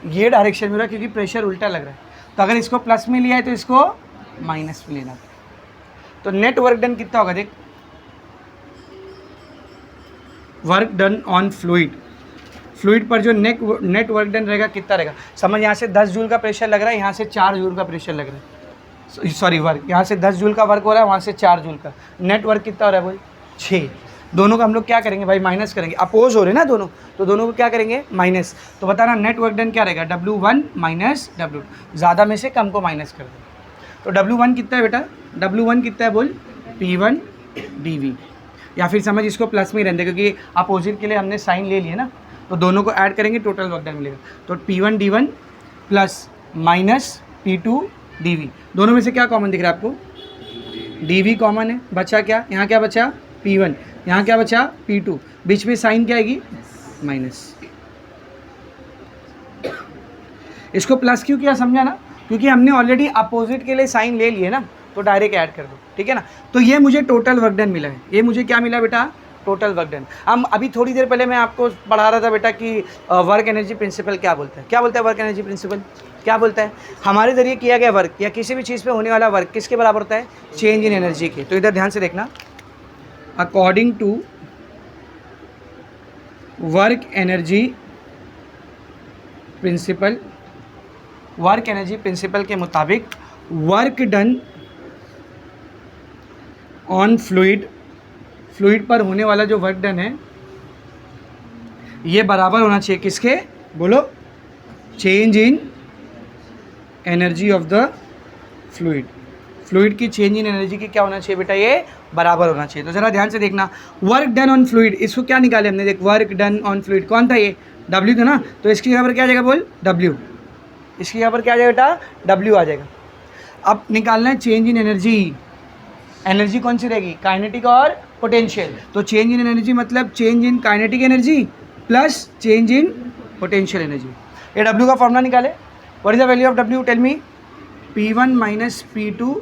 [SPEAKER 1] ये डायरेक्शन में हो रहा है, क्योंकि प्रेशर उल्टा लग रहा है। तो अगर इसको प्लस में लिया है तो इसको माइनस में लेना। तो नेट वर्क डन कितना होगा देख, work done on fluid, fluid पर जो नेट वर्क डन रहेगा कितना रहेगा, समझ, यहाँ से 10 जूल का प्रेशर लग रहा है, यहाँ से 4 जूल का प्रेशर लग रहा है, सॉरी वर्क, यहाँ से 10 जूल का वर्क हो रहा है, वहाँ से 4 जूल का, नेट वर्क कितना हो रहा है बोल, 6। दोनों का हम लोग क्या करेंगे भाई, माइनस करेंगे, अपोज हो रहे हैं ना दोनों, तो दोनों को क्या करेंगे, माइनस। तो बताना नेट वर्क डन क्या रहेगा, W1 माइनस W2, ज़्यादा में से कम को माइनस कर दो। तो W1 कितना है बेटा, W1 कितना है बोल, P1 dV, या फिर समझ इसको प्लस में ही रहने, क्योंकि अपोजिट के लिए हमने साइन ले लिया ना, तो दोनों को ऐड करेंगे टोटल वर्क डन मिलेगा। तो P1 D1 plus minus P2 dV, दोनों में से क्या कॉमन दिख रहा है आपको, dV कॉमन है, बचा क्या, यहाँ क्या बचा P1, यहाँ क्या बचा P2, बीच में साइन क्या आएगी, माइनस। इसको प्लस क्यों किया समझा ना, क्योंकि हमने ऑलरेडी अपोजिट के लिए साइन ले लिए ना, तो डायरेक्ट ऐड कर दो, ठीक है ना। तो ये मुझे टोटल वर्क डन मिला है, ये मुझे क्या मिला बेटा, टोटल वर्क डन। हम अभी थोड़ी देर पहले मैं आपको पढ़ा रहा था बेटा कि वर्क एनर्जी प्रिंसिपल क्या बोलता है, क्या बोलता है वर्क एनर्जी प्रिंसिपल, क्या बोलता है, हमारे ज़रिए किया गया वर्क या किसी भी चीज़ पे होने वाला वर्क किसके बराबर होता है, चेंज इन एनर्जी के। तो इधर ध्यान से देखना, according to work energy principle, work energy principle के मुताबिक work done on fluid fluid पर होने वाला जो वर्क डन है ये बराबर होना चाहिए किसके, बोलो, change in energy of the fluid. Fluid की चेंज इन एनर्जी की क्या होना चाहिए बेटा, ये बराबर होना चाहिए। तो ज़रा ध्यान से देखना, वर्क डन ऑन फ्लूइड, इसको क्या निकाले हमने, देख वर्क डन ऑन फ्लूइड कौन था, ये W था ना, तो इसकी जगह पर क्या आ जाएगा, बोल W, इसकी जगह पर क्या आ जाएगा बेटा, W आ जाएगा। अब निकालना है चेंज इन एनर्जी, एनर्जी कौन सी रहेगी, काइनेटिक और पोटेंशियल। तो चेंज इन एनर्जी मतलब change in kinetic energy plus change in potential energy. ये W का फॉर्मूला निकाले, what is the value of W, tell me, P1 minus P2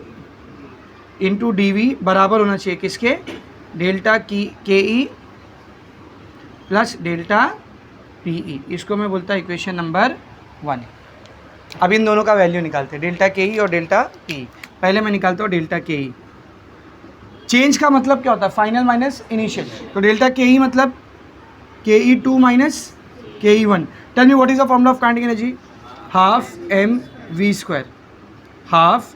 [SPEAKER 1] into DV बराबर होना चाहिए किसके, delta KE plus delta PE। इसको मैं बोलता हूँ इक्वेशन नंबर 1। अब इन दोनों का वैल्यू निकालते हैं, डेल्टा KE और डेल्टा PE। पहले मैं निकालता हूँ डेल्टा KE। चेंज का मतलब क्या होता है, फाइनल माइनस इनिशियल, तो डेल्टा KE मतलब KE2 minus KE1। Tell me what is the formula of kinetic energy, half mv², half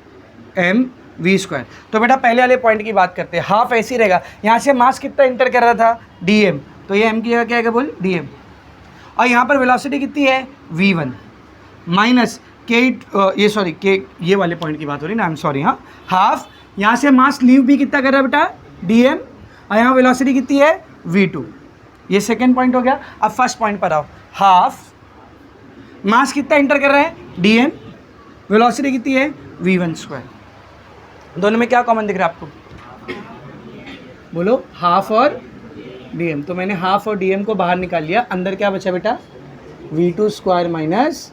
[SPEAKER 1] mv²। तो बेटा पहले वाले पॉइंट की बात करते हैं, हाफ ऐसी रहेगा, यहाँ से मास कितना इंटर कर रहा था, dm, तो ये m की जगह क्या आएगा, बोल dm, और यहाँ पर वेलोसिटी कितनी है, v1 माइनस ये वाले पॉइंट की बात हो रही ना, आई एम सॉरी, हाँ, हाफ, यहाँ से मास लीव भी कितना कर रहा है बेटा, dm, और यहाँ वेलोसिटी कितनी है, v2। ये सेकेंड पॉइंट हो गया। अब फर्स्ट पॉइंट पर आओ, हाफ मास कितना इंटर कर रहा है, dm, वेलोसिटी कितनी है, v1²। दोनों में क्या कॉमन दिख रहा है आपको, बोलो, हाफ और dm। तो मैंने हाफ और dm को बाहर निकाल लिया, अंदर क्या बचा बेटा, v2² माइनस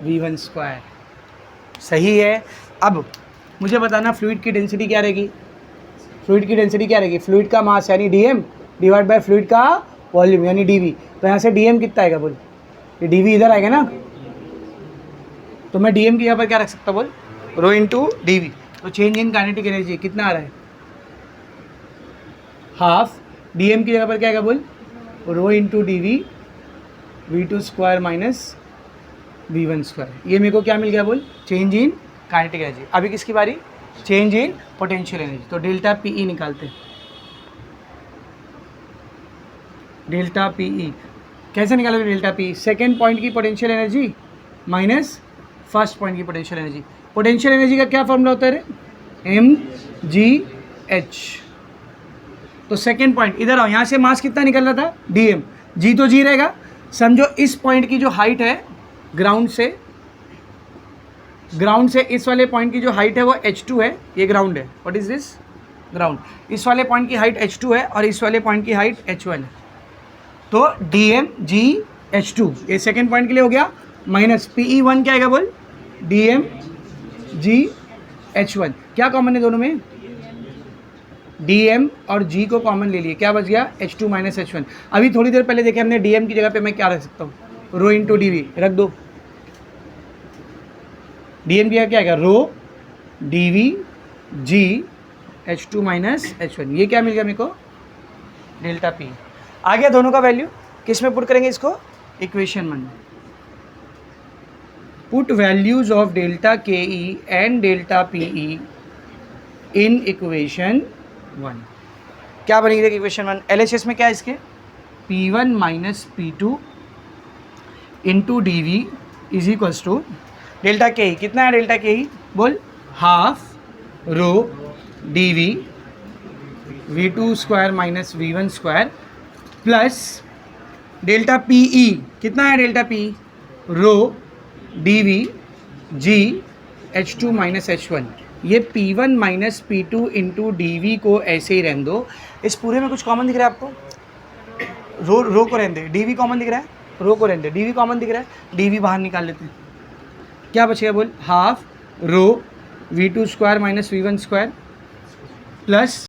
[SPEAKER 1] v1²। सही है। अब मुझे बताना फ्लूइड की डेंसिटी क्या रहेगी, फ्लूइड की डेंसिटी क्या रहेगी, फ्लूइड का मास यानी dm डिवाइड बाय फ्लूइड का वॉल्यूम यानी dv। तो यहाँ से dm कितना आएगा, बोल, ये dv इधर आएगा ना, तो मैं dm की यहाँ पर क्या रख सकता, बोल, रो इंटू dv। तो चेंज इन काइनेटिक एनर्जी कितना आ रहा है, हाफ, dm की जगह पर क्या आएगा, बोल, rho into dv, v2² minus v1²। ये मेरे को क्या मिल गया, बोल, चेंज इन काइनेटिक एनर्जी। अभी किसकी बारी, चेंज इन पोटेंशियल एनर्जी। तो डेल्टा PE निकालते हैं, डेल्टा PE कैसे निकालोगे, डेल्टा PE सेकेंड पॉइंट की potential energy minus first point की पोटेंशियल एनर्जी। पोटेंशियल एनर्जी का क्या फॉर्मूला होता है रे, mgh। तो सेकेंड पॉइंट इधर आओ, यहाँ से मास कितना निकल रहा था, dm, g तो g रहेगा। समझो इस पॉइंट की जो हाइट है ग्राउंड से इस वाले पॉइंट की जो हाइट है वो h2 है, ये ग्राउंड है, व्हाट इज दिस, ग्राउंड। इस वाले पॉइंट की हाइट h2 है और इस वाले पॉइंट की हाइट h1 है। तो dm g h2 ये सेकेंड पॉइंट के लिए हो गया, माइनस PE1 क्या आएगा, बोल, dm g h1। क्या कॉमन है दोनों में, dm और g को कॉमन ले लिए, क्या बच गया, h2 माइनस h1। अभी थोड़ी देर पहले देखे हमने dm की जगह पे मैं क्या रख सकता हूँ, रो इंटू dv रख दो, dm की जगह क्या आएगा, रो dv g h2 minus h1। ये क्या मिल गया मेरे को, डेल्टा P। आ गया दोनों का वैल्यू, किस में पुट करेंगे इसको, equation 1। Put values of delta KE and delta PE in equation 1। क्या बनेगी देखिए इक्वेशन 1, LHS में क्या है इसके, P1 minus P2 into DV is equals to delta KE। कितना है डेल्टा KE, बोल, half rho DV v2² minus v1² plus delta PE। कितना है delta PE, rho dv g h2 minus h1। ये P1 minus P2 into DV को ऐसे ही रहने दो। इस पूरे में कुछ कॉमन दिख रहा है आपको, रो को रहने दे, DV कॉमन दिख रहा है, रो को रहने दे, DV कॉमन दिख रहा है, DV बाहर निकाल लेते हैं, क्या बचेगा, बोल, हाफ रो v2² माइनस v1² प्लस